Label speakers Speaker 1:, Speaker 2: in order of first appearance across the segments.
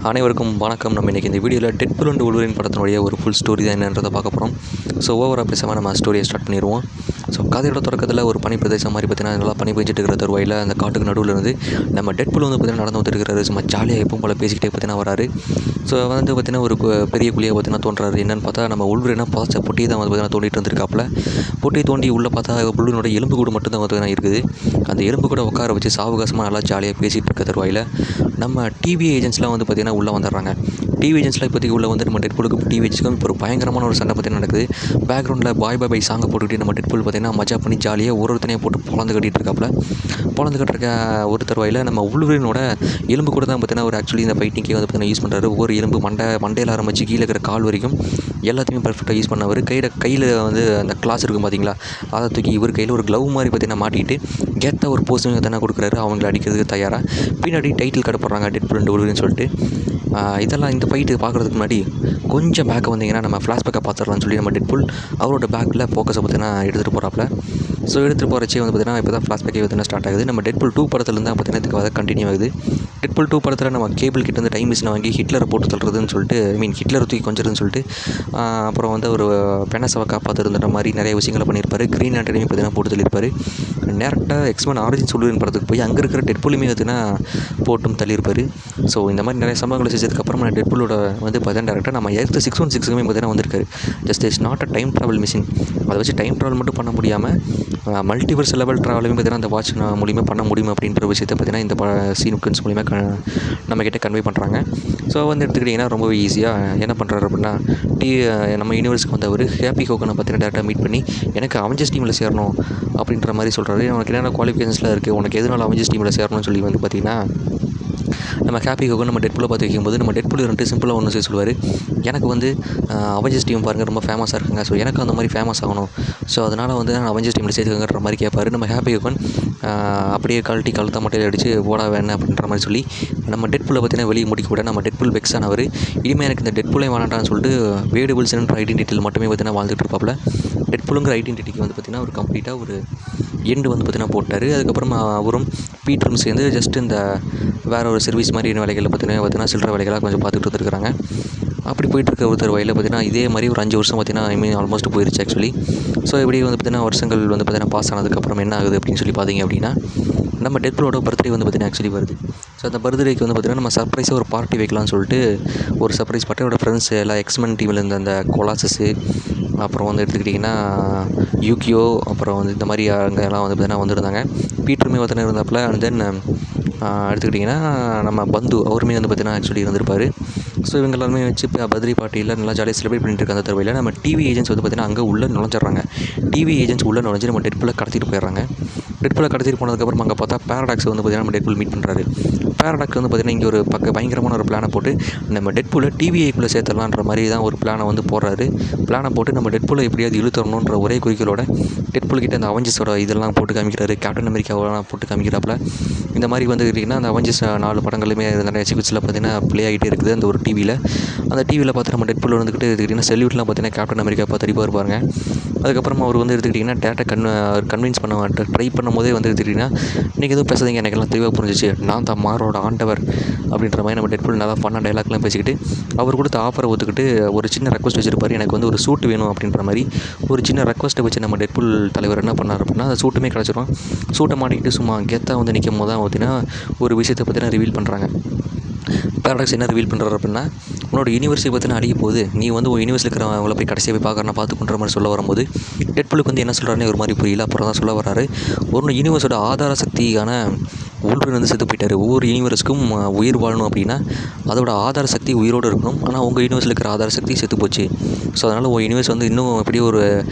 Speaker 1: அனைவருக்கும் வணக்கம். நம்ம இன்றைக்கி இந்த வீடியோவில் டெட்பூல் அண்ட் வுல்வரின் படத்தினுடைய ஒரு ஃபுல் ஸ்டோரி தான் என்னன்றதை பார்க்க போகிறோம். ஸோ ஓவராக பேசாமல் நம்ம ஸ்டோரியை ஸ்டார்ட் பண்ணிடுவோம். ஸோ கதையோட தொடக்கத்தில் ஒரு பனி பிரதேசம் மாதிரி பார்த்தீங்கன்னா நல்லா பனி பெஞ்சிட்டு இருக்கிற தருவாயில் அந்த காட்டுக்கு நடுவில் இருந்து நம்ம டெட்பூல் வந்து பார்த்திங்கன்னா நடந்து வந்துருக்கிறாரு. சும்மா ஜாலியாக எப்பவும் போல் பேசிக்கிட்டே பார்த்தீங்கன்னா வராரு. ஸோ வந்து பார்த்திங்கன்னா ஒரு பெரிய குழியை பார்த்தீங்கன்னா தோன்றாரு. என்னென்னு பார்த்தா நம்ம வுல்வரினா புதைச்ச பொட்டியை தான் வந்து பார்த்திங்கன்னா தோண்டிட்டு இருந்திருக்காப்புல. பொட்டியை தோண்டி உள்ளே பார்த்தா வுல்வரினோட எலும்பு கூடு மட்டும் தான் பார்த்தீங்கன்னா இருக்குது. அந்த எலும்பு கூட உட்கார வச்சு சாவகாசமாக நல்லா ஜாலியாக பேசிகிட்டு இருக்க தருவாயில் நம்ம டிவி ஏஜென்ட்ஸ்லாம் வந்து பார்த்திங்கன்னா உள்ளே வந்துடுறாங்க. டிவி ஏஜென்ட்ஸ்லாம் இப்போதைக்கு உள்ளே வந்து நம்ம டெட்பூலுக்கு டிவி ஏஜென்ட்ஸ்க்கும் இப்போ ஒரு பயங்கரமான ஒரு சண்டை பார்த்தீங்கன்னா நடக்குது. பேக்ரவுண்டில் பாய் பாய் சாங்கை போட்டுக்கிட்டு நம்ம டெட்பூல் பார்த்திங்கன்னா மஜா பண்ணி ஜாலியாக ஒருத்தனையை போட்டு பொழந்து கட்டிகிட்டு இருக்காப்புல. பொழந்து கட்டுறக்க ஒரு தருவாயில் நம்ம வுல்வரினோட எலும்பு கூட தான் பார்த்தீங்கன்னா ஒரு ஆக்சுவலி இந்த ஃபைட்டிங்கே வந்து பார்த்தீங்கன்னா யூஸ் பண்ணுறாரு. ஒவ்வொரு எலும்பு மண்டையில் ஆரம்பிச்சு கீழே இருக்கிற கால் வரைக்கும் எல்லாத்தையுமே பர்ஃபெக்டாக யூஸ் பண்ணவர். கையில் வந்து அந்த கிளாஸ் இருக்கும் பார்த்தீங்களா, அதை தூக்கி இவர் கையில் ஒரு க்ளவ் மாதிரி பார்த்தீங்கன்னா மாட்டிக்கிட்டு கேட்டால் ஒரு போஸ்டிங் தானே கொடுக்குறாரு. அவங்களை அடிக்கிறதுக்கு தயாராக பின்னாடி டைட்டில் கடப்படுறாங்க டெட்பூல் அண்ட் வுல்வரின்னு சொல்லிட்டு. இதெல்லாம் இந்த ஃபைட்டு பார்க்குறதுக்கு முன்னாடி கொஞ்சம் பேக்கை வந்தீங்கன்னா நம்ம ஃப்ளாஷ்பேக்கை பார்த்துடலாம்னு சொல்லி நம்ம டெட்பூல் அவரோட பேக்கில் ஃபோக்கஸை பார்த்தீங்கன்னா எடுத்துகிட்டு போகிறாப்புல. ஸோ எடுத்துகிட்டு போகிறச்சே வந்து பார்த்தீங்கன்னா இப்போ தான் ஃப்ளாஷ்பேக்கே பார்த்தீங்கன்னா ஸ்டார்ட் ஆகுது. நம்ம டெட்பூல் 2 படத்துலேருந்து தான் பார்த்தீங்கன்னா இதுக்கு கண்டினியூ ஆகுது. டெட்பூல் 2 படத்தில் நம்ம கேபிள் கிட்ட வந்து டைம் மிஷினை வாங்கி ஹிட்லரை போட்டு தள்ளுறதுன்னு சொல்லிட்டு ஹிட்லரை தூக்கி கொஞ்சறதுன்னு சொல்லிட்டு அப்புறம் வந்து ஒரு பெனசவை காப்பாற்றுற மாதிரி நிறைய விஷயங்களை பண்ணியிருப்பார். க்ரீன் லேண்டனையும் பார்த்தீங்கன்னா போட்டு தள்ளியிருப்பார். டேரெக்டாக எக்ஸ்மென் ஆரிஜின்ஸ் வுல்வரின் படத்துக்கு போய் அங்கே இருக்கிற டெட்பூலையுமே பார்த்தீங்கன்னா போட்டும் தள்ளியிருப்பார். ஸோ இந்த மாதிரி நிறைய சம்பவங்களை செஞ்சதுக்கப்புறம் நம்ம டெட்பூலோட வந்து பார்த்தீங்கன்னா டேரெக்டாக நம்ம எர்த் 616க்குமே பார்த்தீங்கன்னா வந்திருக்காரு. Just is not a time travel machine. அதை வச்சு டைம் ட்ராவல் மட்டும் பண்ண முடியாமல் மல்டிவர்ஸ் லெவல் ட்ராவலுமே பார்த்தீங்கன்னா அந்த வாட்ச் மூலிமா பண்ண முடியும் அப்படின்ற விஷயத்தை பார்த்தீங்கன்னா இந்த சீக்வன்ஸ் மூலிமா நம்மக்கிட்ட கன்வே பண்ணுறாங்க. ஸோ வந்து எடுத்துக்கிட்டிங்கன்னா ரொம்ப ஈஸியாக என்ன பண்ணுறாரு அப்படின்னா நம்ம யூனிவர்ஸ்க்கு வந்தவர் ஹாப்பி ஹோகனை பார்த்தீங்கன்னா டேரெக்டாக மீட் பண்ணி எனக்கு அவெஞ்சர்ஸ் டீமில் சேரணும் அப்படின்ற மாதிரி சொல்கிறாரு. உனக்கு என்னென்ன குவாலிஃபிகேஷன்ஸ்லாம் இருக்குது, உனக்கு எதனால் அவெஞ்சர்ஸ் டீமில் சேரணும்னு சொல்லி வந்து பார்த்திங்கன்னா நம்ம ஹாப்பி ஹோகன் நம்ம டெட்பூலை பார்த்து வைக்கும்போது நம்ம டெட்பூல் வந்துட்டு சிம்பிளாக ஒன்று சொல்லுவார். எனக்கு வந்து அவெஞ்சர்ஸ் டீம் பாருங்கள் ரொம்ப ஃபேமஸாக இருக்குங்க. ஸோ எனக்கு அந்த மாதிரி ஃபேமஸ் ஆகணும். ஸோ அதனால் வந்து நான் அவெஞ்சர்ஸ் டீமில் சேர்த்துக்கங்கிற மாதிரி கேட்பார். நம்ம ஹாப்பி ஹோகன் அப்படியே கழுத்தை மட்டையில் அடித்து ஓடா வேணேன் அப்படின்ற மாதிரி சொல்லி நம்ம டெட்பூலை பார்த்தீங்கன்னா வெளியே முடிக்க விட நம்ம டெட்பூல் வெக்ஸ் ஆனவர் இனிமேல் எனக்கு இந்த டெட்பூலே வேணாட்டான்னு சொல்லிட்டு வேடுபிள்ஸ்ன்ற ஐடென்டிட்டியில் மட்டுமே பார்த்தீங்கன்னா வாழ்ந்துட்டு இருப்பாப்புல. டெட்பூலுங்கிற ஐடென்டிட்டிக்கு வந்து பார்த்திங்கன்னா ஒரு கம்ப்ளீட்டாக ஒரு எண்டு வந்து பார்த்திங்கன்னா போட்டார். அதுக்கப்புறம் அவரும் பீட்டரும் சேர்ந்து ஜஸ்ட் இந்த வேறு ஒரு சர்வீஸ் மாதிரி வேலைகளில் பார்த்தீங்கன்னா சில்லற வேலைகளாக கொஞ்சம் பார்த்துட்டு வந்துருக்காங்க. அப்படி போயிட்டுருக்க ஒருத்தர் வயலில் பார்த்தீங்கன்னா இதே மாதிரி ஒரு 5 வருஷம் பார்த்தீங்கன்னா ஆல்மோஸ்ட் போயிடுச்சு ஆக்சுவலி. ஸோ இப்படி வந்து பார்த்திங்கன்னா வருஷங்கள் வந்து பார்த்திங்கன்னா பாஸ் ஆனதுக்கப்புறம் என்ன ஆகுது அப்படின்னு சொல்லி பார்த்தீங்க அப்படின்னா நம்ம டெட்பூலோட பர்த்டே வந்து பார்த்திங்கன்னா ஆக்சுவலி வருது. ஸோ அந்த பர்த்டேக்கு வந்து பார்த்திங்கன்னா நம்ம சர்ப்ரைஸாக ஒரு பார்ட்டி வைக்கலாம்னு சொல்லிட்டு ஒரு சர்ப்ரைஸ் பார்ட்டியோட ஃப்ரெண்ட்ஸ் எல்லாம் எக்ஸ்மென் டீமில் இருந்த அந்த கொலாசஸ்ஸு அப்புறம் வந்து எடுத்துக்கிட்டிங்கன்னா யூகியோ அப்புறம் வந்து இந்த மாதிரி அங்கெல்லாம் வந்து பார்த்திங்கன்னா வந்துருந்தாங்க. பீட்டருமே பார்த்திங்கன்னா இருந்தாப்புல. அண்ட் தென் எடுத்துக்கிட்டிங்கன்னா நம்ம பந்து அவருமே வந்து பார்த்திங்கன்னா ஆக்சுவலி இருந்திருப்பார். ஸோ இவங்க எல்லாருமே வச்சு பர்த்டே பார்ட்டியில் நல்லா ஜாலியாக செலிப்ரேட் பண்ணிட்டு இருக்க அந்த தருவையில் நம்ம டிவி ஏஜென்ட்ஸ் வந்து பார்த்திங்கன்னா அங்கே உள்ளே நுழைஞ்சிட்றாங்க. டிவி ஏஜென்ட்ஸ் உள்ளே நுழைஞ்சு நம்ம டெட்பூலை கடத்திட்டு போயிடுறாங்க. டெட்பூலை கடத்திட்டு போனதுக்கப்புறம் அங்கே பார்த்தா பேரடாக்ஸ் வந்து பார்த்திங்கன்னா நம்ம டெட்பூல் மீட் பண்ணுறாரு. பேரடாக்ஸ் வந்து பார்த்திங்கன்னா இங்கே ஒரு பயங்கரமான ஒரு பிளானை போட்டு நம்ம டெட்பூலை டிவிஐக்குள்ளே சேர்த்துடலான்ற மாதிரி தான் ஒரு பிளானை வந்து போடுறாரு. பிளானை போட்டு நம்ம டெட்பூலை எப்படியாவது இழுத்தரணுன்ற ஒரே குறிக்கோளோட டெட்பூல் கிட்ட அந்த அவெஞ்சர்ஸோட இதெல்லாம் போட்டு காமிக்கிறாரு. கேப்டன் அமெரிக்காவெல்லாம் போட்டு காமிக்கிறாப்புல. இந்த மாதிரி வந்து கேட்டிங்கன்னா அந்த அவெஞ்சர்ஸ் 4 படங்களுமே நிறைய சீக்வன்ஸில் பார்த்திங்கன்னா ப்ளே ஆகிட்டே இருக்குது அந்த ஒரு டிவியில். அந்த டிவியில் பார்த்து நம்ம டெட்பூல் வந்துக்கிட்டு எடுத்துக்கிட்டிங்கன்னா செல்யூட்லாம் பார்த்திங்கன்னா கேப்டன் அமெரிக்கா பார்த்து அடிப்பாக இருப்பாங்க. அதுக்கப்புறம் அவர் வந்து எடுத்துக்கிட்டிங்கன்னா டேரெக்டாக கன்வின்ஸ் பண்ண ட்ரை பண்ணும்போதே வந்து எடுத்துக்கிட்டிங்கன்னா நீங்கள் எதுவும் பேசுறீங்க எனக்கெல்லாம் தெளிவாக புரிஞ்சிச்சு, நான் தான் மாரோட ஆண்டவர் அப்படின்ற மாதிரி நம்ம டெட்பூல் நல்லா ஃபன்னாக டைலாக்லாம் பேசிக்கிட்டு அவர் கொடுத்த ஆஃபரை ஒத்துக்கிட்டு ஒரு சின்ன ரெக்வஸ்ட் வச்சுருப்பார். எனக்கு வந்து ஒரு சூட் வேணும் அப்படின்ற மாதிரி ஒரு சின்ன ரெக்வஸ்ட்டை வச்சு நம்ம டெட்பூல் தலைவர் என்ன பண்ணார் அப்படின்னா அந்த சூட்டுமே கிடச்சிரும். சூட்டை மாட்டிக்கிட்டு சும்மா கெத்தாக வந்து நிற்கும் போது தான் பார்த்தீங்கன்னா ஒரு விஷயத்தை பார்த்தீங்கன்னா ரிவீல் பண்ணுறாங்க. பேரடாக்ஸ் என்ன ரிவீல் பண்ணுறாரு அப்படின்னா உன்னோட யூனிவர்ஸை பற்றின அழிய போகுது, நீ வந்து உன் யூனிவர்ஸில் இருக்கிறவங்கள போய் கடைசியாக போய் பார்க்குறேன் பார்த்துக்குன்ற மாதிரி சொல்ல வரும்போது டெட்பூலுக்கு வந்து என்ன சொல்கிறாருன்னு ஒரு மாதிரி புரியல. அப்புறம் தான் சொல்ல வர்றாரு ஒரு யூனிவர்ஸோட ஆதார சக்தியான வுல்வரின் வந்து செத்து போயிட்டார். ஒவ்வொரு யூனிவர்ஸுக்கும் உயிர் வாழணும் அப்படின்னா அதோட ஆதார சக்தி உயிரோடு இருக்கணும். ஆனால் உங்கள் யூனிவர்ஸில் இருக்கிற ஆதார சக்தி செத்து போச்சு. ஸோ அதனால் உங்கள் யூனிவர்ஸ் வந்து இன்னும் எப்படி ஒரு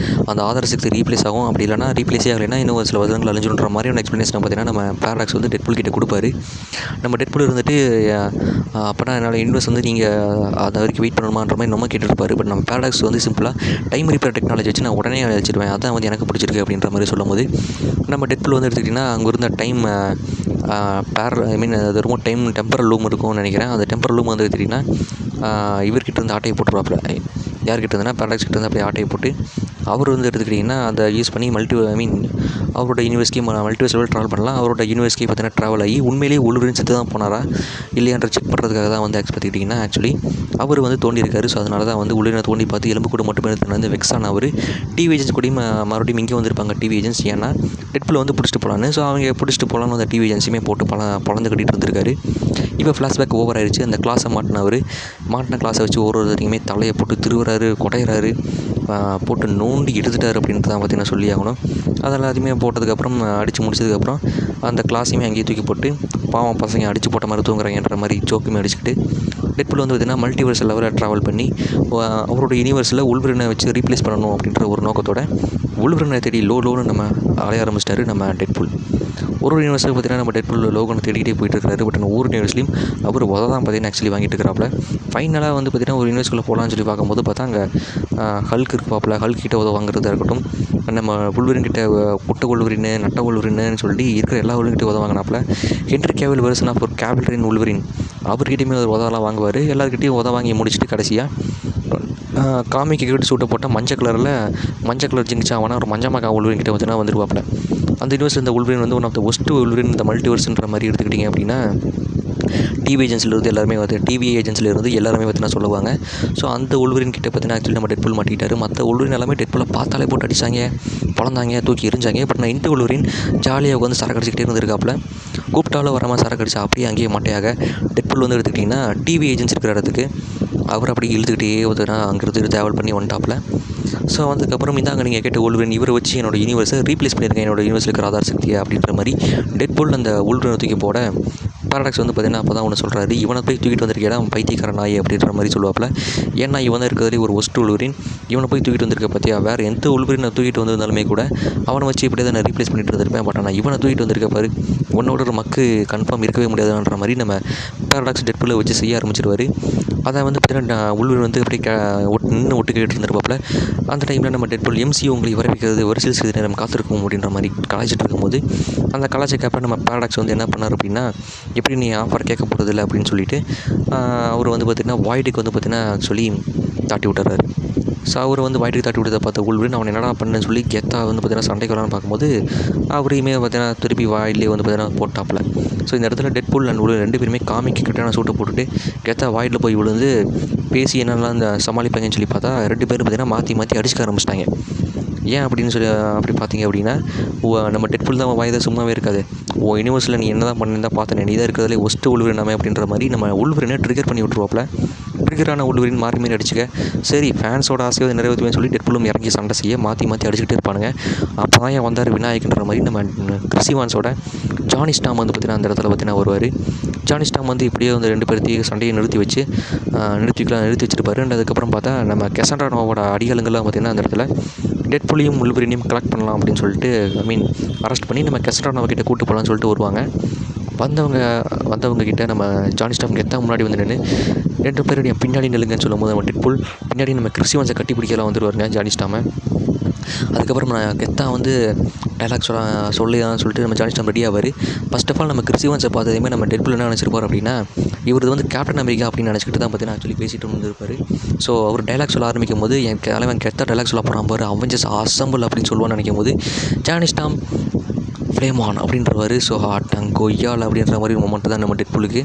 Speaker 1: அந்த ஆதார சக்தி ரீப்ளேஸ் ஆகும், அப்படி இல்லைனா ரீப்ளேஸே ஆகலைன்னா இன்னும் ஒரு சில வருடங்கள் அழிஞ்சுன்ற மாதிரி ஒரு எக்ஸ்ப்ளனேஷன் பார்த்திங்கன்னா நம்ம பேரடாக்ஸ் வந்து டெட்பூல் கிட்ட கொடுப்பாரு. நம்ம டெட்பூல் இருந்துட்டு அப்போனா என்னோடய யூனிவர்ஸ் வந்து நீங்கள் அது வரைக்கும் வெயிட் பண்ணணுமான்ற மாதிரி நம்ம கேட்டுருப்பாரு. பட் நம்ம பேரடாக்ஸ் வந்து சிம்பிளாக டைம் ரிப்பேர் டெக்னாலஜி வச்சு நான் உடனே அழிச்சிடுவேன், அதான் வந்து எனக்கு பிடிச்சிருக்கு அப்படின்ற மாதிரி சொல்லும்போது நம்ம டெட்பூல் வந்து எடுத்துக்கிட்டிங்கன்னா அங்கே இருந்த டைம் அது ரொம்ப டெம்பரல் லூம் இருக்கும்னு நினைக்கிறேன். அந்த டெம்பரல் லூம் வந்து எடுத்துக்கிட்டிங்கன்னா இவர்கிட்ட இருந்து ஆட்டையை போட்டுருவாப்புல. யார்கிட்ட இருந்ததுன்னா பேரடாக்ஸ் கிட்ட இருந்து அப்படியே ஆட்டையை போட்டு அவர் வந்து எடுத்துக்கிட்டிங்கன்னா அதை யூஸ் பண்ணி அவரோட யூனிவர்ஸ்க்கு மல்டிவர்ஸ் லெவல் ட்ராவல் பண்ணலாம். அவரோட யூனிவர்ஸ்க்கு பார்த்தீங்கன்னா ட்ராவல் ஆகி உண்மையிலேயே உள்வரின் செத்து தான் போனாரா இல்லையான்ற செக் பண்ணுறதுக்காக தான் வந்து பார்த்துக்கிட்டிங்கன்னா ஆக்சுவலி அவர் வந்து தோண்டியிருக்காரு. ஸோ அதனால தான் வந்து உள்ளே தோண்டி பார்த்து எலும்பு கூட மட்டுமே வந்து வெக்ஸ் ஆன அவர் டிவி ஏஜென்ட்ஸ் கூடயும் மறுபடியும் இங்கே வந்திருப்பாங்க டிவி ஏஜென்ட்ஸ். ஏன்னா டெட்பூலை வந்து பிடிச்சிட்டு போகலான்னு. ஸோ அவங்க பிடிச்சிட்டு போகலான்னு அந்த டிவி ஏஜென்சியுமே போட்டு பொழந்து கட்டிகிட்டு இருந்திருக்காரு. இப்போ ஃப்ளாஷ்பேக் ஓவர் ஆயிடுச்சு. அந்த கிளாஸை மாட்டின கிளாஸை வச்சு ஒருத்தரையுமே தலையை போட்டு திருவுறாரு, குடையிறாரு, போட்டு நோண்டி எடுத்துட்டார் அப்படின்ட்டு தான் பார்த்தீங்கன்னா சொல்லி ஆகணும். அதெல்லாம் எல்லாத்தையுமே போட்டதுக்கப்புறம் அடித்து முடிச்சதுக்கப்புறம் அந்த கிளாஸையுமே அங்கேயே தூக்கி போட்டு பாவம் பசங்க அடித்து போட்ட மாதிரி தூங்குறாங்கன்ற மாதிரி ஜோக்குமே அடிச்சுக்கிட்டு டெட்பூல் வந்து பார்த்திங்கன்னா மல்டிவர்ஸ் லெவலில் ட்ராவல் பண்ணி அவரோட யூனிவர்ஸில் உல்வரினை வச்சு ரீப்ளேஸ் பண்ணணும் அப்படின்ற ஒரு நோக்கத்தோட உல்வரினை தேடி லோன்னு நம்ம அலைய ஆரம்பிச்சிட்டாரு நம்ம டெட்பூல். ஒரு யூனிவர்ஸில் பார்த்திங்கன்னா நம்ம டெட்பூல் லோகனை தேடிக்கிட்டே போயிட்டு இருக்காரு. பட் ஒவ்வொரு யூனிவர்ஸ்லையும் அவர் தான் பார்த்திங்கன்னா ஆக்சுவலி வாங்கிட்டு இருக்கிறாப்புல. ஃபைனலாக வந்து பார்த்திங்கன்னா ஒரு யூனிவர்ஸ்குள்ளே போகலான்னு சொல்லி பார்க்கும்போது பார்த்தா அங்கே ஹல்க் இருப்பாப்புல. ஹல்க் கிட்ட வாங்குறதா இருக்கட்டும், நம்ம உல்வரின் கிட்ட புட்ட உல்வரின், நட்ட உல்வரின்னு சொல்லி இருக்கிற எல்லா உல்வரின்கிட்ட வாங்கினாப்புல. ஹென்ரி கேவில் வெர்சன் ஆஃப் ஒரு கேபிள்ரின் உல்வரின் அவர்கிட்டையுமே ஒரு உதவெல்லாம் வாங்குவார். எல்லாருக்கிட்டையும் வாங்கி முடிச்சுட்டு கடைசியாக காமிக்கு கிட்ட சூட்டை போட்டால் மஞ்சள் கலர் ஜிங்ச்சா அவனா ஒரு மஞ்சமாக்கா உல்வரின் கிட்ட வந்துன்னா வந்துருவாப்புல. அந்த யூனிவர்ஸ் இந்த உல்வரின் வந்து one of the worst Wolverine இந்த மல்டிவர்ஸ்ன்ற மாதிரி எடுத்துக்கிட்டிங்க அப்படின்னா டிவி ஏஜென்சிலேருந்து எல்லாருமே டிவி ஏஜென்சிலேருந்து எல்லாருமே பார்த்தீங்கன்னா சொல்லுவாங்க. ஸோ அந்த உல்வரின் கிட்ட பார்த்தீங்கன்னா ஆக்சுவலி நம்ம டெட்பூல் மாட்டிக்கிட்டாரு. மற்ற உல்வரின் எல்லாமே டெட்பூலை பார்த்தாலே போட்டு அடித்தாங்க, பழந்தாங்க, தூக்கி எரிஞ்சாங்க. பட் நான் இந்த உல்வரின் ஜாலியாக வந்து சரக்கு அடிச்சுக்கிட்டே இருந்திருக்காப்புல. கூப்பிட்டாலும் வராமல் சரக்கு அடிச்சா அப்படியே அங்கேயே மாட்டையாக டெட்பூல் வந்து எடுத்துக்கிட்டிங்கன்னா டிவி ஏஜென்சி இருக்கிற இடத்துக்கு அவர் அப்படி இழுத்துக்கிட்டே வந்துன்னா அங்கேருந்து ட்ராவல் பண்ணி வந்துட்டாப்புல. ஸோ அதுக்கப்புறம் இந்தாங்க நீங்கள் கேட்ட உல்வரின் இவரை வச்சு என்னோடய யூனிவர்ஸை ரீப்ளேஸ் பண்ணியிருக்கேன், என்னோடய யூனிவர்ஸில் இருக்கிற ஆதார் சக்தியை அப்படின்ற மாதிரி டெட்பூல் அந்த உல்வரினை தூக்கி போட பேரடாக்ஸ் வந்து பார்த்திங்கன்னா அப்போ தான் ஒன்று சொல்கிறாரு, இவனை போய் தூக்கிட்டு வந்திருக்கேடா அவன் பைத்தியக்கார நாய் அப்படின்ற மாதிரி சொல்லுவாப்பில். ஏன்னா இவன் தான் இருக்கிறதுலே ஒரு ஒஸ்ட் உல்வரின், இவனை போய் தூக்கிட்டு வந்திருக்க பார்த்தியா, வேறு எந்த உல்வரினை தூக்கிட்டு வந்திருந்தாலுமே கூட அவனை வச்சு இப்படியே தான் நான் ரீப்ளேஸ் பண்ணிட்டு இருந்திருப்பேன். பட் ஆனால் இவனை தூக்கிட்டு வந்திருக்க பாரு, உன்னோட ஒரு மக்கு கன்ஃபார்ம் இருக்கவே முடியாதுன்ற மாதிரி நம்ம பேரடாக்ஸ் டெட்பூலை வச்சு செய்ய ஆரம்பிச்சிருவார். அதை வந்து பார்த்திங்கன்னா உல்வரின் வந்து அப்படியே நின்று ஒட்டு கேட்டு இருந்திருப்பாப்பில். அந்த டைமில் நம்ம டெட்பூல் எம்சியூ உங்களை வரவைக்கிறது வரிசையில் சிறிது நேரம் காத்திருக்கும் அப்படின்ற மாதிரி கலாய்ச்சிட்டு இருக்கும்போது அந்த கலாய்ச்சிக்கப்ப நம்ம பேரடாக்ஸ் வந்து என்ன பண்ணார் அப்படின்னா, எப்படி நீ ஆஃபர் கேட்க போகிறதில்ல அப்படின்னு சொல்லிட்டு அவர் வந்து பார்த்திங்கன்னா வாய்டுக்கு வந்து பார்த்திங்கன்னா சொல்லி தாட்டி விட்டுறாரு. ஸோ அவர் வந்து வாய்ட்டுக்கு தாட்டி விட்டதை பார்த்த உல்வரின் அவன் என்னடா பண்ணுன்னு சொல்லி கெத்தா வந்து பார்த்திங்கன்னா சண்டைக்கு வரான்னு பார்க்கும்போது அவரையுமே பார்த்திங்கன்னா திருப்பி வாயிலே வந்து பார்த்திங்கன்னா போட்டாப்பில். ஸோ இந்த இடத்துல டெட்பூல் அண்ட் உல்வரின் ரெண்டு பேருமே காமிக்கு கரெக்டான சூட்டை போட்டுட்டு கெத்தா வாய்டில் போய் விழுந்து பேசி என்னெல்லாம் இந்த சமாளிப்பாங்கன்னு சொல்லி பார்த்தா ரெண்டு பேரும் பார்த்திங்கன்னா மாற்றி அடிச்சுக்க ஆரம்பிச்சிட்டாங்க. ஏன் அப்படின்னு சொல்லி அப்படி பார்த்தீங்க அப்படின்னா நம்ம டெட்பூல் தான் வாய்தான் சும்மாவே இருக்காது. யூனிவர்ஸில் நீ என்ன தான் பண்ணியிருந்தா பார்த்தேன், நீ தான் இருக்கிறதுலே ஒஸ்ட்டு உல்வரினாமே அப்படின்ற மாதிரி நம்ம உல்வரினை ட்ரிகர் பண்ணி விட்ருவாப்பில். ட்ரிகரான உல்வரின் மாறி அடிச்சுக்க சரி ஃபேன்ஸோட ஆசையை நிறைவேற்றுவேன்னு சொல்லி டெட்பூலும் இறங்கி சண்டை செய்ய மாற்றி அடிச்சுக்கிட்டே இருப்பானுங்க. அப்போ தான் ஏன் வந்தார் விநாயகன்ற மாதிரி நம்ம கிறிஸ் எவான்ஸோட ஜானி ஸ்டாம் வந்து பார்த்திங்கன்னா அந்த இடத்துல பார்த்திங்கன்னா வருவார். ஜானி ஸ்டாம் வந்து இப்படியே வந்து ரெண்டு பேர்த்தையும் சண்டையை நிறுத்தி வச்சுருப்பாரு. அண்ட் அதுக்கப்புறம் பார்த்தா நம்ம கெசண்ட்ரா நோவோட அடிகளுங்கெல்லாம் பார்த்திங்கன்னா அந்த இடத்துல டெட்பூலையும் உல்வரினையும் கலெக்ட் பண்ணலாம் அப்படின்னு சொல்லிட்டு அரெஸ்ட் பண்ணி நம்ம கெசண்ட்ரா நோவா கிட்ட கூட்டு போகலான்னு சொல்லிட்டு வருவாங்க. வந்தவங்க கிட்ட நம்ம ஜானி ஸ்டாம் கெத்தா முன்னாடி வந்து நின்று ரெண்டு பேரும் என் பின்னாடி நில்லுங்கன்னு சொல்லும்போது நம்ம டெட்பூல் பின்னாடி நம்ம கிறிஸ் எவான்ஸை கட்டி பிடிக்கலாம் வந்துடுவாருங்க ஜானி ஸ்டாமை. அதுக்கப்புறம் நான் கெத்தா வந்து டைலாக் சொல்லலாம்னு சொல்லிட்டு நம்ம ஜானி ஸ்டாம் ரெடி ஆவார். ஃபர்ஸ்ட் ஆஃப் ஆல் நம்ம கிறிஸ் எவான்ஸை பார்த்ததுமே நம்ம டெட்பூல் என்ன நினச்சிருப்பார் அப்படின்னா, இவர் வந்து கேப்டன் அமெரிக்கா அப்படின்னு நினச்சிக்கிட்டு தான் பார்த்தீங்கன்னா ஆக்சுவலி பேசிட்டு வந்துருப்பார். ஸோ அவர் டைலாக் சொல்ல ஆரம்பிக்கும் போது என் தலைவன் கெத்தா டைலாக் சொல்ல போகிறான் பாரு, அவெஞ்சர்ஸ் அசம்பிள் அப்படின்னு சொல்லுவான்னு நினைக்கும் போது ஜானி ஸ்டாம் ஃப்ளேம் ஆன் அப்படின்றவார். ஸோ ஆட்டாங் கொய்யால் அப்படின்ற மாதிரி மொமெண்ட் தான் நம்ம டெட்பூலுக்கு.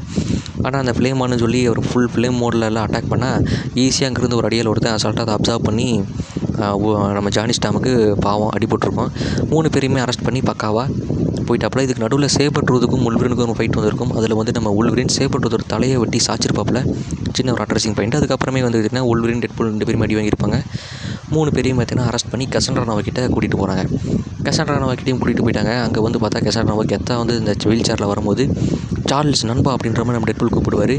Speaker 1: ஆனால் அந்த ஃப்ளேம் ஆன்னு சொல்லி ஒரு ஃபுல் ஃப்ளேம் மோடில் எல்லாம் அட்டாக் பண்ணால் ஈஸியாக அங்கேருந்து ஒரு அடியில் ஒருத்தன் அசால்ட்டாக அதை அப்சர்வ் பண்ணி நம்ம ஜானி ஸ்டாமுக்கு பாவம் அடிபட்டிருக்கோம். 3 பேரையுமே அரெஸ்ட் பண்ணி பக்காவாக போயிட்டாப்புல. இதுக்கு நடுவில் சேபர் ட்ரூத்துக்கும் உல்வரினுக்கும் ஒரு ஃபைட் வந்திருக்கும். அதில் வந்து நம்ம உல்வரின் சேபர் ட்ரூத்தோட தலையை வெட்டி சாச்சிருப்பாப்புல, சின்ன ஒரு அட்ரஸிங் பாயிண்ட். அதுக்கப்புறமே வந்து பார்த்திங்கன்னா உல்வரின் டெட்பூல் 2 பேரும் அடி வாங்கியிருப்பாங்க. 3 பேரையும் பார்த்திங்கன்னா அரெஸ்ட் பண்ணி கெசண்ட்ரா நோவா கிட்ட கூட்டிகிட்டு போகிறாங்க. கெசண்ட்ரா நோவா கிட்டையும் கூட்டிகிட்டு போயிட்டாங்க. அங்கே வந்து பார்த்தா கெசண்ட்ரா நோவா கெத்தா வந்து இந்த வீல் சேரில் வரும்போது சார்ல்ஸ் நண்பா அப்படின்ற மாதிரி நம்ம டெட்பூல் கூப்பிடுவார்.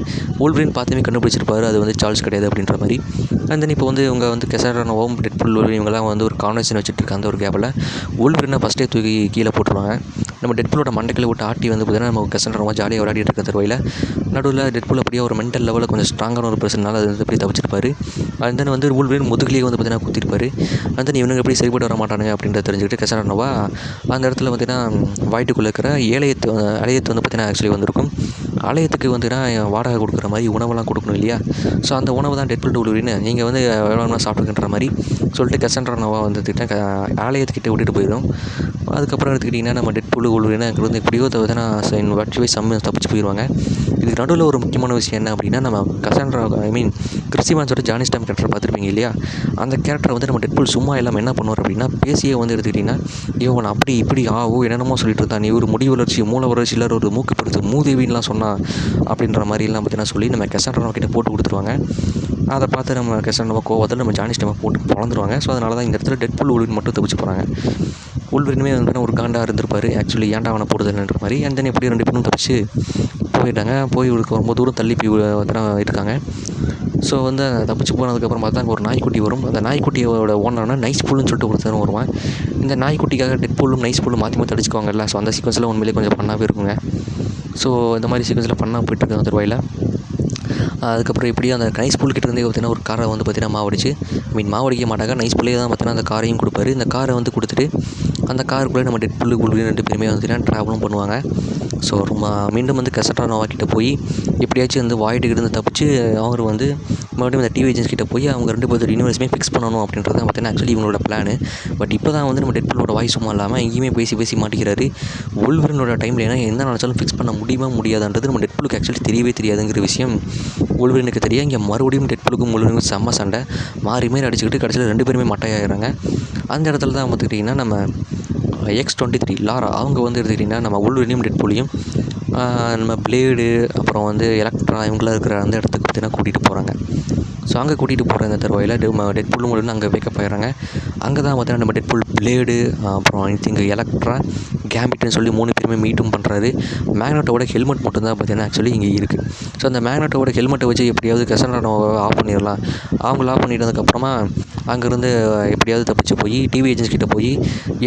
Speaker 1: உல்வரின் பார்த்துமே கண்டுபிடிச்சிருப்பாரு அது வந்து சார்ல்ஸ் கிடையாது அப்படின்ற மாதிரி. அண்ட் தென் இப்போ வந்து இவங்க வந்து கெசண்ட்ரா நோவாவும் டெட்பூல் இவங்கெல்லாம் வந்து ஒரு கான்வர்சேஷன் வச்சுட்டு இருக்க அந்த ஒரு கேப்பில் உல்வரினை ஃபஸ்ட்டே தூக்கி கீழே போட்டுருவாங்க. நம்ம டெட்பூலோட மண்டைக்கில் விட்டு ஆட்டி வந்து பார்த்திங்கன்னா நம்ம கெசண்ட்ரா நோவா ஜாலியாக விளையாடிட்டு இருக்க தருவாயில் நடுவில் டெட்பூல் அப்படியே ஒரு மென்டல் லெவலில் கொஞ்சம் ஸ்ட்ராங்கான ஒரு பர்சனால அது வந்து அப்படியே தவிச்சிருப்பாரு. அண்ட் தென் வந்து உல்வரின் முதுகுலேயே வந்து பார்த்திங்கன்னா குத்திருப்பாரு. அண்ட் தென் இவனுங்க எப்படி சரிப்பட்டு வர மாட்டானுங்க அப்படின்றத தெரிஞ்சுக்கிட்டு கெசண்ட்ரா நோவா அந்த இடத்துல பார்த்திங்கன்னா வாய்ட்டுக்குள்ளே இருக்கிற ஏழையத்து வந்து பார்த்திங்கன்னா ஆக்சுவலி வந்திருக்கும். ஆலயத்துக்கு வந்துன்னா வாடகை கொடுக்குற மாதிரி உணவெல்லாம் கொடுக்கணும் இல்லையா? ஸோ அந்த உணவு தான் டெட்பூல் உளுவரின் நீங்கள் வந்து எவ்வளோ சாப்பிட்டுக்கின்ற மாதிரி சொல்லிட்டு கசாண்ட்ரா நோவா வந்துட்டு ஆலயத்துக்கிட்ட விட்டுட்டு போயிடும். அதுக்கப்புறம் எடுத்துக்கிட்டிங்கன்னா நம்ம டெட்பூல் உளுவரின் அங்கே வந்து எப்படியோ வச்சு போய் தப்பிச்சு போயிடுவாங்க. இதுக்கு நடுவில் ஒரு முக்கியமான விஷயம் என்ன அப்படின்னா, நம்ம கசாண்ட்ரா கிறிஸ் எவான்ஸோட ஜானி ஸ்டாம் கேரக்டர் பார்த்துருப்பீங்க இல்லையா? அந்த கேரக்டரை வந்து நம்ம டெட்பூல் சும்மா இல்லாமல் என்ன பண்ணுவார் அப்படின்னா, பேசியே வந்து எடுத்துக்கிட்டிங்கன்னா இவன் அப்படி இப்படி என்னென்னமோ சொல்லிட்டு இருந்தான், நீ ஒரு முடி வளர்ச்சி மூளை வளர்ச்சி இல்லாத ஒரு மூக்கு பெருத்து மூதேவின்லாம் சொன்னான் அப்படின்ற மாதிரிலாம் பார்த்தீங்கன்னா சொல்லி நம்ம கசாண்ட்ரா கிட்ட போட்டு கொடுத்துருவாங்க. அதை பார்த்து நம்ம கசாண்ட்ரா கோவத்தில் நம்ம ஜானி ஸ்டாமை போட்டு பொழந்துருவாங்க. ஸோ அதனால தான் இந்த இடத்துல டெட்பூல் உளுவரின் மட்டும் தப்பிச்சு போகிறாங்க. உள்வரினுமே வந்து ஒரு காண்டாக இருந்திருப்பார் ஆக்சுவலி, ஏன்டா அவனை போடுதல்ன்ற மாதிரி. அண்ட் தென் எப்படி 2 பேரும் தப்பிச்சு போயிட்டாங்க. போய் ரொம்ப தூரம் தள்ளி போய் இருக்காங்க. ஸோ வந்து தப்பிச்சு போனதுக்கப்புறம் பார்த்தா அங்கே ஒரு நாய்க்குட்டி வரும். அந்த நாய்க்குட்டியோட ஓனரான நைஸ் புல்லுன்னு சொல்லிட்டு ஒருத்தர் வருவான். இந்த நாய்க்குட்டிக்காக டெட்பூலும் நைஸ் புல்லும் மாற்றி மாற்றி அடிச்சுக்குவாங்கல்ல. ஸோ அந்த சீக்வன்ஸில் உண்மையிலே கொஞ்சம் பண்ணாவே இருக்குங்க. ஸோ இந்த மாதிரி சீக்வன்ஸில் பண்ணால் போயிட்டுருக்காங்க தருவாயில். அதுக்கப்புறம் எப்படியும் அந்த நைஸ் புல் கிட்ட இருந்தே பார்த்தீங்கன்னா ஒரு காரை வந்து பார்த்தீங்கன்னா மாவடிச்சு மாவடிக்க மாட்டாங்க. நைஸ் புல்லே தான் பார்த்தீங்கன்னா அந்த காரையும் கொடுப்பாரு. இந்த காரை வந்து கொடுத்துட்டு அந்த காருக்குள்ளே நம்ம டெட்பூல் உளுவரின் 2 பேருமே வந்துட்டு ட்ராவலும் பண்ணுவாங்க. ஸோ மீண்டும் வந்து கசாண்ட்ரா நோவா கிட்ட போய் எப்படியாச்சும் வந்து வாய்ட்டுக்கிட்டு இருந்து தப்பிச்சு அவர் வந்து மறுபடியும் இந்த டிவி ஏஜென்சி கிட்ட போய் அவங்க 2 பேர் யூனிவர்ஸுமே ஃபிக்ஸ் பண்ணணும் அப்படின்றது தான் பார்த்தீங்கன்னா ஆக்சுவலி இவங்களோட பிளான். பட் இப்போ தான் வந்து நம்ம டெட்பூலோட வாய்ஸ் சும்மா இல்லாமல் எங்கேயுமே பேசி மாட்டிக்கிறாரு. உளுவரினோட டைமில் ஏன்னா எந்த நினச்சாலும் ஃபிக்ஸ் பண்ண முடியாதுன்றது நம்ம டெட்பூலுக்கு ஆக்சுவலி தெரியவே தெரியாதுங்கிற விஷயம் உளுவரினுக்கு தெரியும். இங்கே மறுபடியும் டெட்பூலுக்கும் உளுவரினுக்கும் செம்ம சண்டை மாறி அடிச்சுக்கிட்டு கடைசியில் 2 பேருமே மட்டையாகிறாங்க. அந்த இடத்துல தான் பார்த்துக்கிட்டிங்கன்னா நம்ம X-23 லாரா அவங்க வந்து எடுத்துக்கிட்டிங்கன்னா நம்ம உள்வரினையும் டெட்பூலையும் நம்ம பிளேடு அப்புறம் வந்து எலக்ட்ரா இவங்களாம் இருக்கிற அந்த இடத்துக்கு பார்த்தீங்கன்னா கூட்டிகிட்டு போகிறாங்க. ஸோ அங்கே கூட்டிகிட்டு போகிற இந்த தருவாயில் டெட்பூலும் உளுவரினும் அங்கே வேக்கப் ஆகிறாங்க. அங்கே தான் பார்த்தீங்கன்னா நம்ம டெட்பூல் பிளேடு அப்புறம் இங்கே எலக்ட்ரா கேம்பிட்னு சொல்லி 3 பேருமே மீட்டும் பண்ணுறாரு. மேக்னட்டோட ஹெல்மெட் மட்டும்தான் பார்த்தீங்கன்னா ஆக்சுவலி இங்கே இருக்குது. ஸோ அந்த மேக்னட்டோட ஹெல்மெட்டை வச்சு எப்படியாவது கசாண்ட்ரா ஆஃப் பண்ணிடலாம். அவங்கள ஆஃப் பண்ணிட்டதுக்கப்புறமா அங்கேருந்து எப்படியாவது தப்பிச்சு போய் டிவி ஏஜென்சி கிட்ட போய்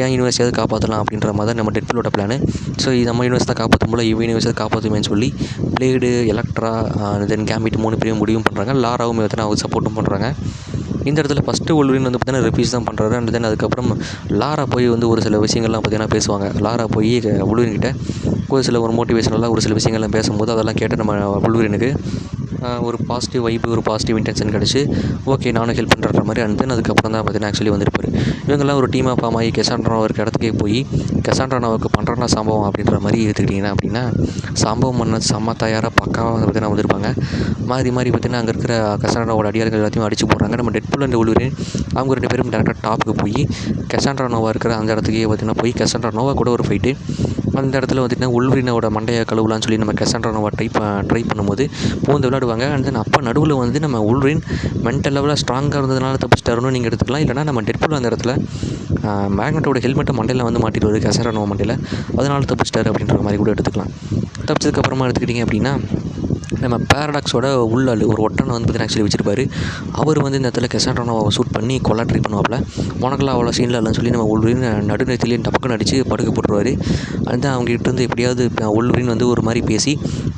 Speaker 1: ஏன் யூனிவர்ஸையாவது காப்பாற்றலாம் அப்படின்ற மாதிரி தான் நம்ம டெட்பூலோட பிளான். ஸோ நம்ம யூனிவர்ஸ் தான் காப்பாற்றும் போல் யூனிவர்ஸை காப்பாற்றுமேன்னு சொல்லி பிளேடு எலக்ட்ரா தென் கேம்பிட் 3 பேரையும் முடிவும் பண்ணுறாங்க. லாராவும் பார்த்தீங்கன்னா அவர் சப்போர்ட்டும் பண்ணுறாங்க. இந்த இடத்துல ஃபஸ்ட்டு உள்வரின் வந்து பார்த்தீங்கன்னா ரிஃப்யூஸ் தான் பண்ணுறாரு. அண்ட் தென் அதுக்கப்புறம் லாரா போய் வந்து ஒரு சில விஷயங்கள்லாம் பார்த்தீங்கன்னா பேசுவாங்க. லாரா போய் உள்வரின்கிட்ட ஒரு மோட்டிவேஷனலாக ஒரு சில விஷயங்கள்லாம் பேசும்போது அதெல்லாம் கேட்டு நம்ம உள்வரினுக்கு ஒரு பாசிட்டிவ் வைப்பு ஒரு பாசிட்டிவ் இன்டென்ஷன் கிடச்சி ஓகே நானும் ஹெல்ப் பண்ணுற மாதிரி. அண்ட் தென் அதுக்கப்புறம் தான் பார்த்தீங்கன்னா ஆக்சுவலி வந்திருப்பார். இவங்கெல்லாம் ஒரு டீமாக ஃபார்ம் ஆகி கசாண்ட்ரா இருக்க இடத்துக்கே போய் கசாண்ட்ரா நோவாவுக்கு பண்ணுறனா சம்பவம் அப்படின்ற மாதிரி எடுத்துக்கிட்டிங்கன்னா அப்படின்னா சம்பவம் பண்ண செம்ம தயாராக பக்காவாக வந்து பார்த்தீங்கன்னா வந்திருப்பாங்க. மாறி பார்த்தீங்கன்னா அங்கே இருக்கிற கசாண்ட்ராவோட அடியாளர்கள் எல்லாத்தையும் அடிச்சு போடுறாங்க. நம்ம டெட்பூல் அண்ட் உள்வரின் அவங்க 2 பேரும் டேரெக்டாக டாப்புக்கு போய் கசாண்ட்ரா நோவா இருக்கிற அந்த இடத்துக்கே பார்த்தீங்கன்னா போய் கசாண்ட்ரா நோவா கூட ஒரு ஃபைட்டு. அந்த இடத்துல வந்துட்டு உள்வரினோட மண்டையை கழுவலான்னு சொல்லி நம்ம கசாண்ட்ரா நோவா ட்ரை பண்ணும்போது பூந்து விளையாடுவாங்க. அண்ட் தென் அப்போ நடுவில் வந்து நம்ம உள்வரின் மென்டல் லெவலில் ஸ்ட்ராங்காக இருந்ததுனால தப்பிச்சிட்டாருன்னு நீங்கள் எடுத்துக்கலாம். இல்லைனா நம்ம டெட்பூல் அந்த இடத்துல மேக்னட்டோட ஹெல்மெட்டை மண்டையில் வந்து மாட்டிடுவார் கசாண்ட்ரா நோவா மண்டையில், அதனால தப்பிச்சிட்டாரு அப்படின்ற மாதிரி கூட எடுத்துக்கலாம். தப்பிச்சதுக்கப்புறமா எடுத்துக்கிட்டிங்க அப்படின்னா நம்ம பேரடாக்ஸோட உள்ளாள் ஒரு ஒட்டனை வந்து பார்த்தீங்கன்னா ஆக்சுவலி வச்சிருப்பாரு. அவர் வந்து இந்த இடத்துல கசாண்ட்ரா நோவாவை ஷூட் பண்ணி கொல்ல ட்ரை பண்ணுவாப்பில். உனக்கெல்லாம் அவ்வளோ சீனில் இல்லைன்னு சொல்லி நம்ம உள்வரின் நடுநிலையிலேயே டப்புக்குன்னு அடித்து படுக்க போட்டுருவார். அதுதான் அவங்ககிட்ட இருந்து எப்படியாவது உள்வரின் வந்து ஒரு மாதிரி பேசி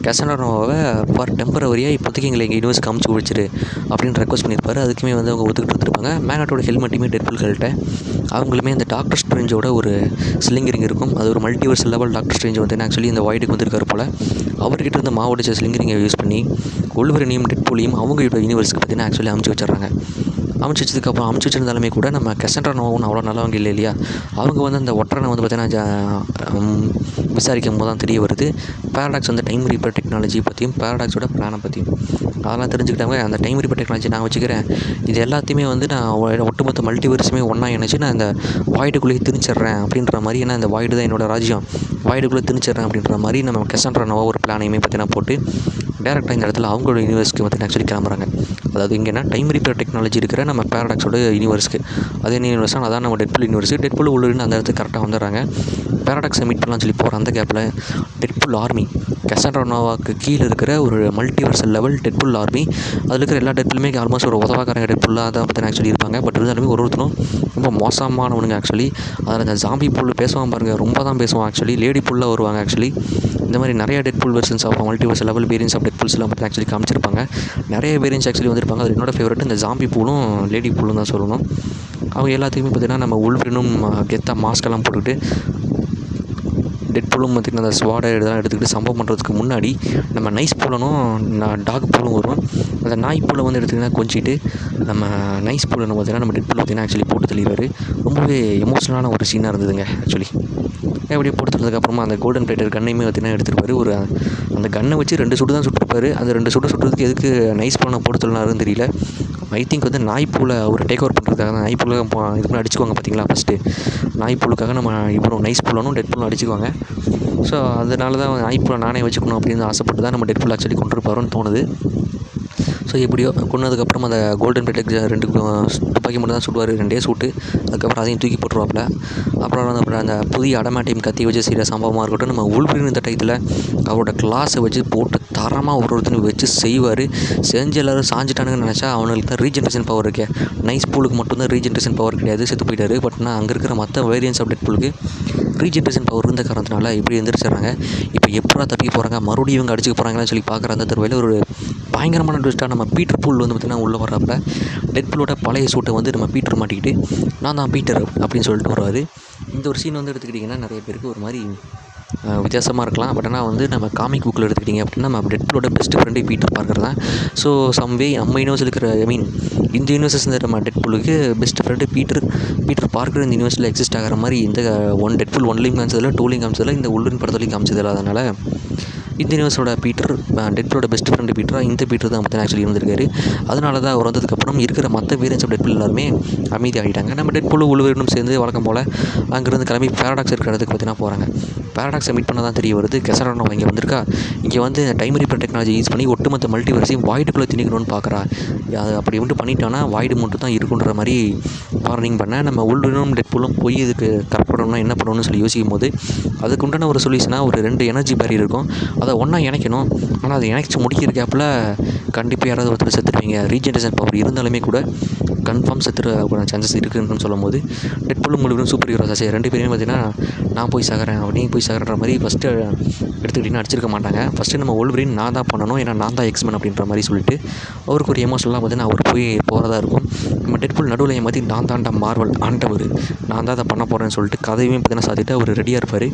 Speaker 1: கசாண்ட்ரா நோவாவை ஃபார் டெம்பரவரியாக இப்போதைக்கு எங்களை எங்கள் யூனிவர்ஸ் காமிச்சு வச்சிரு அப்படின்னு ரெக்வஸ்ட் பண்ணியிருப்பாரு. அதுக்குமே வந்து அவங்க ஒத்துக்கிட்டு இருந்திருப்பாங்க. மேக்னட்டோட ஹெல்மெட்டையுமே டெட்பூல்கள்கிட்ட அவங்களுமே இந்த டாக்டர் ஸ்ட்ரேஞ்சோட ஒரு ஸ்லிங்கரிங் இருக்கும். அது ஒரு மல்டிவர்ஸ் லெவல் டாக்டர் ஸ்ட்ரேஞ்ச் வந்து ஆக்சுவலி இந்த வாய்டுக்கு வந்திருக்காரு போல். அவர்கிட்ட இருந்து மாவடிச்ச ஸ்லிங்கரிங்கை யூஸ் பண்ணி உள்வரினையும் டெட்பூலையும் அவங்களோட யூனிவர்ஸுக்கு பார்த்தீங்கன்னா ஆக்சுவலி அமைச்சு வச்சிடுறாங்க. அமைச்சு வச்சிருந்தாலுமே கூட நம்ம கசாண்ட்ரா நோவாவும் அவ்வளோ நல்லவங்க இல்லை இல்லையா? அவங்க வந்து அந்த ஒற்றனை வந்து பார்த்தீங்கன்னா விசாரிக்கும் போது தான் தெரிய வருது பேரடாக்ஸ் வந்து டைம் ரீப்பர் டெக்னாலஜி பற்றியும் பேரடாக்ஸோட பிளானை பற்றியும். அதெல்லாம் தெரிஞ்சுக்கிட்டாங்க. அந்த டைம் ரீப்பர் டெக்னாலஜி நான் வச்சுக்கிறேன், இது எல்லாத்தையுமே வந்து நான் ஒட்டுமொத்த மல்டிவர்ஸுமே ஒன்றா இணைச்சு நான் இந்த வாய்டுக்குள்ளேயே திணிச்சிட்றேன் அப்படின்ற மாதிரி. ஏன்னா இந்த வாய்டு தான் என்னோடய ராஜ்யம், வாய்டுக்குள்ளே திணிச்சிட்றேன் அப்படின்ற மாதிரி நம்ம கசாண்ட்ரா நோவா ஒரு பிளானையுமே பார்த்தீங்கன்னா போட்டு டேரெக்டாக இந்த இடத்துல அவங்களோட யூனிவர்ஸ்க்கு வந்து ஆக்சுவலி கிளம்புறாங்க. அதாவது இங்கேனா டைம் ரீப்பர் டெக்னாலஜி இருக்கிற நம்ம பேரடாக்ஸோட யூனிவர்ஸ்க்கு அதே யூனிவர்ஸாக அதான் நம்ம டெட்பூல் யூனிவர்ஸ். டெட்பூல் உள்வரின் அந்த இடத்துக்கு கரெக்டாக வந்துடுறாங்க. பேரடாக்ஸை மீட் பண்ணலாம்னு சொல்லி போகிற அந்த கேப்பில் டெட்பூல் ஆர்மி கசாண்ட்ரா நோவாவுக்கு கீழே இருக்கிற ஒரு மல்டிவர்சல் லெவல் டெட்பூல் ஆர்மி, அதில் இருக்கிற எல்லா டெட்பூலுமே ஆல்மோஸ்ட் ஒரு உதவாக்காரங்க டெட்பூலாக தான் பார்த்தீங்கன்னா ஆக்சுவலி இருப்பாங்க. பட் இருந்தாலுமே ஒருத்தரும் ரொம்ப மோசமானவனுங்க ஆக்சுவலி. அதில் அந்த ஜாம்பி புல் பேசுவான் பாருங்கள், ரொம்ப தான் பேசுவான் ஆக்சுவலி. லேடி புல்லாக வருவாங்க ஆக்சுவலி. இந்த மாதிரி நிறைய Deadpool versions of multiverse level variants of டெட்பூல்ஸ்லாம் பார்த்து ஆக்சுவலி காமிச்சிருப்பாங்க. நிறைய வேரியன்ஸ் ஆக்சுவலி வந்திருப்பாங்க. அது என்னோட ஃபேவரட் இந்த ஜாம்பி பூலும் லேடி பூலும் தான் சொல்லணும். அவங்க எல்லாத்துக்குமே பார்த்திங்கன்னா நம்ம உள்வரினும் கெத்தாக மாஸ்கெல்லாம் போட்டுக்கிட்டு டெட்பூலும் பார்த்திங்கன்னா அந்த ஸ்வாடை இதெல்லாம் எடுத்துக்கிட்டு சம்பவம் பண்ணுறதுக்கு முன்னாடி நம்ம நைஸ் பூலனும் டாக் பூலும் வரும். அந்த நாய் பூலை வந்து எடுத்திங்கன்னா கொஞ்சிட்டு நம்ம நைஸ் பூலனை பார்த்திங்கன்னா நம்ம டெட்பூல் பார்த்திங்கன்னா ஆக்சுவலி போட்டு தள்ளிடுவார். ரொம்பவே எமோஷனலான ஒரு சீனாக இருந்ததுங்க ஆக்சுவலி. அப்படியே போட்டு தள்ளதுக்கப்புறமா அந்த கோல்டன் பிளேட்டர் கன்னையுமே பார்த்திங்கன்னா எடுத்துருப்பார். ஒரு அந்த கன்னை வச்சு 2 சுட்டு தான் சுட்டுருப்பார். அந்த 2 சுட்டுறதுக்கு எதுக்கு நைஸ் பூலனை போட்டு தள்ளினாருன்னு தெரியல. ஐ திங்க் வந்து நாய்ப்பூலை அவர் டேக் ஓவர் பண்ணுறதுக்காக தான் நாய்ப்பூலை இது பண்ணி அடிச்சுக்குவாங்க பார்த்தீங்களா. ஃபஸ்ட்டு நாய்ப்பூலுக்காக நம்ம இப்போ நைஸ் பூலனும் டெட்பூலும் அடிச்சுக்குவாங்க. ஸோ அதனால தான் நாய்ப்பூலை நானே வச்சுக்கணும் அப்படின்னு ஆசைப்பட்டு தான் நம்ம டெட்பூல் ஆக்சுவலி கொண்டிருப்பாரோன்னு தோணுது. ஸோ எப்படியோ கொண்டதுக்கப்புறம் அந்த கோல்டன் பிளேட்டுக்கு 2 துப்பாக்கி மட்டும் தான் சுடுவார். 2 சூட்டு. அதுக்கப்புறம் அதையும் தூக்கி போட்டுருவாப்புல. அப்புறம் வந்து அந்த புதிய அடமாட்டியம் கத்தி வச்சு செய்கிற சம்பவமாக இருக்கட்டும், நம்ம உள்பிரின் இந்த டயத்தில் அவரோட கிளாஸை வச்சு போட்டு தரமாக ஒருத்தனையும் வச்சு செய்வார். செஞ்சு எல்லோரும் சாஞ்சிட்டானுங்கன்னு நினச்சா அவனுக்கு தான் ரீஜென்ரேஷன் பவர் இருக்கே. நைஸ் பூலுக்கு மட்டும்தான் ரீஜென்ரேஷன் பவர் கிடையாது, செத்து போயிட்டார். பட் ஆனால் அங்கே இருக்கிற மற்ற வேரியன்ஸ் ஆஃப் டெட்பூலுக்கு ரீஜென்ரேஷன் பவர் இருந்த காரணத்தினால இப்படி எந்திரிச்சிடறாங்க. இப்போ எப்படா தப்பி போகிறாங்க, மறுபடியும் இவங்க அடிச்சுக்க போகிறாங்கன்னு சொல்லி பார்க்குற அந்த தருவையில் ஒரு பயங்கரமான ட்விஸ்ட்டாக நம்ம பீட்டர் பூல் வந்து பார்த்திங்கன்னா உள்ளே வர்றப்ப டெட்பூலோட பழைய சூட்டை வந்து நம்ம பீட்டர் மாட்டிக்கிட்டு நான் தான் பீட்டர் அப்படின்னு சொல்லிட்டு வருவார். இந்த ஒரு சீன் வந்து எடுத்துக்கிட்டிங்கன்னா நிறைய பேருக்கு ஒரு மாதிரி வித்தியாசமாக இருக்கலாம். பட் ஆனால் வந்து நம்ம காமிக் புக்கில் எடுத்துக்கிட்டிங்க அப்படின்னா நம்ம டெட்பூலோட பெஸ்ட் ஃப்ரெண்டே பீட்டர் பார்க்கர் தான். ஸோ சம்வே நம்ம யூனிவர்ஸ் இருக்கிற இந்த யூனிவர்ஸஸ் நம்ம டெட்பூலுக்கு பெஸ்ட் ஃப்ரெண்டு பீட்டர் பார்க்கர் இந்த யூனிவர்ஸில் எக்ஸிஸ்ட் ஆகிற மாதிரி இந்த டெட்பூல் 1லையும் காமிச்சதில்லை, 2லையும் காமிச்சதில்லை, இந்த உள்வரின் படத்துலையும் காமிச்சதில்லை. அதனால் இந்த யூனிவர்ஸோட பீட்டர் டெட்பூலோட பெஸ்ட் ஃப்ரெண்டு பீட்டராக இந்த பீட்டர் தான் பார்த்தீங்கன்னா ஆக்சுவலி இருந்திருக்காரு. அதனால தான் அவர் வந்ததுக்கப்புறம் இருக்கிற மற்ற வேரியன்ஸ் ஆஃப் டெட்பூல் எல்லாருமே அமைதி ஆகிட்டாங்க. நம்ம டெட்பூலும் உள்வரினும் சேர்ந்து வழக்கம் போல் அங்கேருந்து கிளம்பி பேரடாக்ஸ் இருக்கிற இடத்துக்கு பார்த்தீங்கன்னா போகிறாங்க. பேரடாக்ஸை மீட் பண்ண தான் தெரிய வருது கெசரானோ இங்கே வந்திருக்கா. இங்கே வந்து டைம் ரீப்பர் டெக்னாலஜி யூஸ் பண்ணி ஒட்டுமொத்த மல்டிவர்ஸையும் வாய்டுக்குள்ளே திணிக்கணும்னு பார்க்குறா. அது அப்படி மட்டும் பண்ணிட்டான்னா வாய்டு மட்டும் தான் இருக்குன்ற மாதிரி வார்னிங் பண்ண நம்ம உள்வரினும் டெட்பூலும் போய் இதுக்கு கரெக்ட் பண்ணணும்னா என்ன பண்ணணும்னு சொல்லி யோசிக்கும் போது அதுக்கு உண்டான ஒரு சொல்யூஷனாக ஒரு 2 எனர்ஜி பேரியர் இருக்கும். அதை ஒன்றா இணைக்கணும். ஆனால் அதை இணைச்சி முடிக்கிற கேப்பில் கண்டிப்பாக யாராவது ஒருத்தர் செத்துருவீங்க. ரீஜென்ரேஷன் பவர் இருந்தாலுமே கூட கன்ஃபார்ம் செத்துற சான்சஸ் இருக்குதுன்னு சொல்லும் போது டெட்பூலும் முழுவதும் சூப்பர் ஹீரோஸ் ஆச்சு 2 பேருமே பார்த்திங்கன்னா நான் போய் சாகிறேன் அப்படின்னு போய் சாகிறன்ற மாதிரி ஃபஸ்ட்டு எடுத்துக்கிட்டிங்கன்னா அடிச்சிருக்க மாட்டாங்க. ஃபஸ்ட்டு நம்ம உள்வரின் நான் தான் பண்ணணும், ஏன்னா நான் தான் எக்ஸ்மேன் அப்படின்ற மாதிரி சொல்லிட்டு அவருக்கு ஒரு எமோஷனலாக பார்த்திங்கன்னா அவர் போய் போகிறதா இருக்கும். நம்ம டெட்பூல் நடுவில் ஏமாற்றி நான் தான்டா மார்வல் ஆண்டவர், நான் தான் அதை பண்ண போகிறேன்னு சொல்லிட்டு கதையுமே பார்த்திங்கன்னா சாத்திட்டு அவர் ரெடியாக இருப்பார்.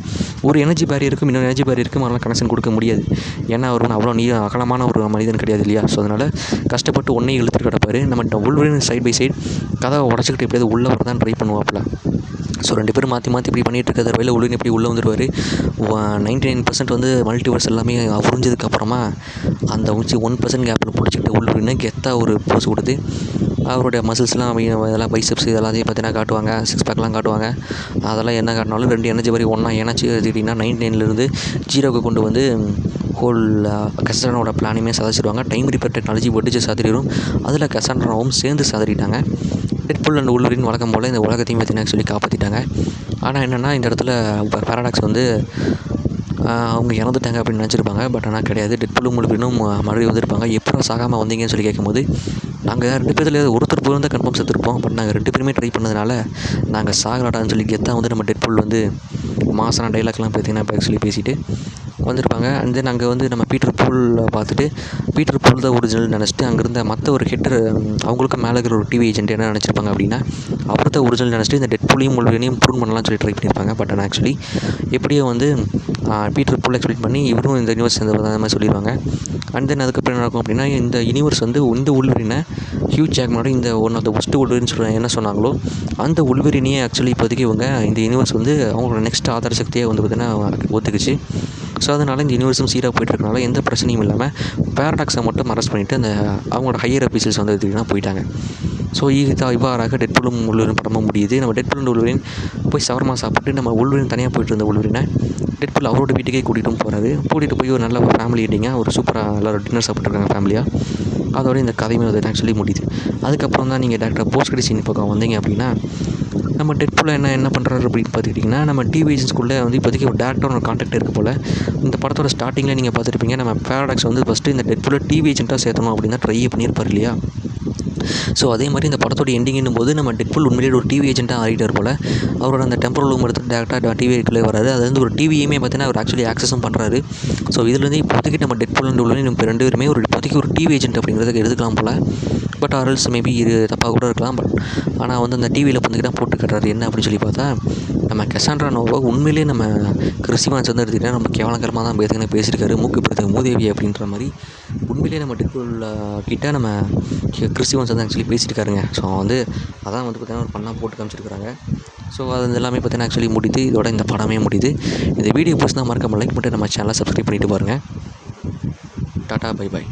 Speaker 1: ஒரு எனர்ஜி பேரியருக்கும் இன்னொரு எனர்ஜி பேரியருக்கும் அதெல்லாம் கனெக்ஷன் கொடுக்க முடியாது. ஏன்னா அவர் அவ்வளோ அகலமான ஒரு மனிதன் கிடையாது இல்லையா. ஸோ அதனால் கஷ்டப்பட்டு ஒன்றே இழுத்துட்டு கிடப்பார். நம்ம உள்வரின் சைட் பை சைட் கதவை உடச்சிக்கிட்டு எப்படியாவது உள்ளே வரதான் ட்ரை பண்ணுவாப்பில். ஸோ 2 பேரும் மாற்றி இப்படி பண்ணிகிட்டு இருக்கிற வரையில் உள்வரின் எப்படி உள்ளே வந்துடுவார். 99% வந்து மல்டிவர்ஸ் எல்லாமே புரிஞ்சதுக்கப்புறமா அந்த 1% கேப்பில் பிடிச்சிக்கிட்டு உள்வரின்னு கெத்தாக ஒரு போஸ் கொடுத்து அவருடைய மசில்ஸ்லாம் இதெல்லாம் பைசப்ஸ் இதெல்லாத்தையும் பார்த்தீங்கன்னா காட்டுவாங்க. 6 பேக்லாம் காட்டுவாங்க. அதெல்லாம் என்ன காட்டினாலும் 2 எனர்ஜி வரை ஒன்றா இணைச்சி எடுத்துக்கிட்டிங்கன்னா 99லேருந்து 0க்கு கொண்டு வந்து ஹோல் கசாண்டராவோட பிளானையுமே சாதிச்சிடுவாங்க. டைம் ரீப்பர் டெக்னாலஜி வெடிச்சு சாதிடும். அதில் கசாண்டராவும் சேர்ந்து சாதிட்டாங்க. டெட்பூல் அண்ட் உள்வரின் வழக்கம் போல் இந்த உலகத்தையும் பார்த்தீங்கன்னா ஆக்சுவலி காப்பாற்றிட்டாங்க. ஆனால் என்னென்னா இந்த இடத்துல பேரடாக்ஸ் வந்து அவங்க இறந்துட்டாங்க அப்படின்னு நினச்சிருப்பாங்க. பட் ஆனால் கிடையாது. டெட்பூலும் உள்வரினும் மறுபடியும் வந்திருப்பாங்க. எப்போ சாகாமல் வந்தீங்கன்னு சொல்லி கேட்கும்போது நாங்கள் 2 பேரில் ஒருத்தர் போய் தான் கன்ஃபார்ம் செத்துருப்போம். பட் நாங்கள் 2 பேருமே ட்ரை பண்ணதுனால நாங்கள் சாகலாடான்னு சொல்லி கெத்தாக வந்து நம்ம டெட்பூல் வந்து மாசான டைலாக்லாம் பார்த்தீங்கன்னா இப்போ ஆக்சுவலி பேசிட்டு வந்திருப்பாங்க. அண்ட் தென் அங்கே வந்து நம்ம பீட்டர் பூலை பார்த்துட்டு பீட்டர் பூல் தான் ஒரிஜினல் நினச்சிட்டு அங்கே இருந்த மற்ற ஒரு ஹெட்டர் அவங்களுக்கு மேலே இருக்கிற ஒரு டிவி ஏஜென்ட் என்ன நினச்சிருப்பாங்க அப்படின்னா அவர் தான் ஒரிஜினல் நினச்சிட்டு இந்த டெட்பூலையும் உள்வரினையும் ப்ரூவ் பண்ணலாம்னு சொல்லி ட்ரை பண்ணியிருப்பாங்க. பட் ஆனால் ஆக்சுவலி எப்படியோ வந்து பீட்டர் பூல் எக்ஸ்பிளைன் பண்ணி இவரும் இந்த யூனிவர்ஸ் அந்த மாதிரி சொல்லிடுவாங்க. அண்ட் தென் அதுக்கப்புறம் என்ன நடக்கும் அப்படின்னா இந்த யூனிவர்ஸ் வந்து இந்த உள்வரினை ஹியூ ஜாக்மனோட இந்த ஒன் ஆஃப் த ஃபஸ்ட்டு உள்வரின்னு சொல்கிறாங்க என்ன சொன்னாங்களோ அந்த உள்வரினையே ஆக்சுவலி இப்போதைக்கு இவங்க இந்த யூனிவர்ஸ் வந்து அவங்களோட நெக்ஸ்ட் ஆதார சக்தியாக வந்து பார்த்திங்கன்னா ஒத்துக்குச்சு. ஸோ அதனால் இந்த யூனிவர்ஸும் சீராக போயிட்டுருக்கனால எந்த பிரச்சனையும் இல்லாமல் பேரடாக்ஸை மட்டும் அரெஸ்ட் பண்ணிவிட்டு அந்த அவங்களோட ஹையர் ஆஃபீஸர்ஸ் வந்து எடுத்துக்கிட்டா போயிட்டாங்க. ஸோ இவ்வாறாக டெட்பூலும் உள்வரின் படமும் முடியுது. நம்ம டெட்பூல் அண்ட் உள்வரின் போய் சவர்மா சாப்பிட்டு நம்ம உள்வரின் தனியாக போயிட்டு இருந்த உள்வரினை டெட்பூல் அவரோட வீட்டுக்கே கூட்டிகிட்டும் போகிறாரு. கூட்டிகிட்டு போய் ஒரு நல்ல ஃபேமிலி எண்டிங்காக ஒரு சூப்பராக எல்லோரும் டின்னர் சாப்பிட்ருக்காங்க ஃபேமிலியாக. அதோட இந்த கதையுமே வந்து ஆக்சுவலி முடியுது. அதுக்கப்புறம் தான் நீங்கள் டேரக்டாக போஸ்ட் கிரெடிட் சீன் பக்கம் வந்தீங்க அப்படின்னா நம்ம டெட்பூல் என்ன பண்ணுறாரு அப்படின்னு பார்த்துக்கிட்டிங்கன்னா நம்ம டிவி ஏஜென்ட்ஸ்குள்ளே வந்து இப்போதைக்கு ஒரு டேரக்டாக ஒரு கான்டாக்ட் இருக்குது போல். இந்த படத்தோட ஸ்டார்டிங்கில் நீங்கள் பார்த்துருப்பீங்க நம்ம பேரடாக்ஸ் வந்து ஃபஸ்ட்டு இந்த டெட்பூலை டிவி ஏஜென்ட்டாக சேர்த்தணும் அப்படின்னு தான் ட்ரை பண்ணியிருப்பார் இல்லையா. ஸோ அதே மாதிரி இந்த படத்தோட எண்டிங்கும் போது நம்ம டெட்பூல் உண்மையிலேயே ஒரு டிவி ஏஜென்ட்டாக ஆகிட்டார் போல். அவரோட அந்த டெம்பரல் ரூம் எடுத்து டேரெக்டாக டிவிக்குள்ளே வராது. அது வந்து ஒரு டிவியுமே பார்த்தீங்கன்னா அவர் ஆக்சுவலி ஆக்சஸும் பண்ணுறாரு. ஸோ இதுலேருந்து இப்போதைக்கு நம்ம டெட்பூல் அண்ட் உள்வரின் நம்ம 2 பேருமே ஒரு இப்போதைக்கு ஒரு டிவி ஏஜென்ட் அப்படிங்கிறதுக்கு எடுத்துக்கலாம் போல். பட் ஆர்எல்ஸ் மேபி இது தப்பாக கூட இருக்கலாம். பட் ஆனால் வந்து அந்த டிவியில் வந்துக்கிட்ட போட்டு கட்டுறாரு என்ன அப்படின்னு சொல்லி பார்த்தா நம்ம கசாண்ட்ரா நோவா உண்மையிலேயே நம்ம கிறிஸ் ஈவான்ஸ் வந்து எடுத்துக்கிட்டால் நம்ம கேவலகரமாக தான் பேசியிருக்காரு. மூக்குப்படுத்த மூதேவி அப்படின்ற மாதிரி உண்மையிலேயே நம்ம டெட்பூல் கிட்ட நம்ம கிறிஸ் ஈவான்ஸ் வந்து ஆக்சுவலி பேசியிருக்காருங்க. ஸோ வந்து அதான் வந்து பார்த்திங்கன்னா ஒரு பண்ணால் போட்டு காமிச்சிருக்காங்க. ஸோ அது எல்லாமே பார்த்திங்கன்னா ஆக்சுவலி முடியுது. இதோட இந்த படமே முடியுது. இந்த வீடியோ பிடிச்சிருந்தா மறக்காம லைக் பண்ணிட்டு நம்ம சேனலை சப்ஸ்கிரைப் பண்ணிட்டு பாருங்கள். Tata bye bye.